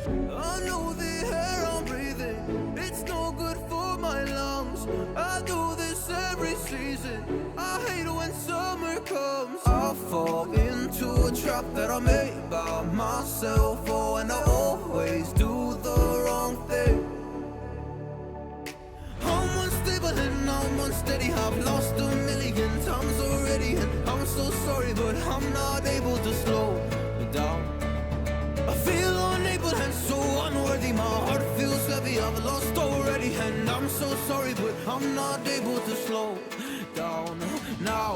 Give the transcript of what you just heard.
I know the air I'm breathing, it's no good for my lungs. I do this every season, I hate when summer comes. I fall into a trap that I made by myself. Oh, and I always do the wrong thing. I'm unstable and I'm unsteady, I've lost a million times already, and I'm so sorry, but I'm not able to slow down. I feel unable and so unworthy, my heart feels heavy, I've lost already, and I'm so sorry, but I'm not able to slow down now.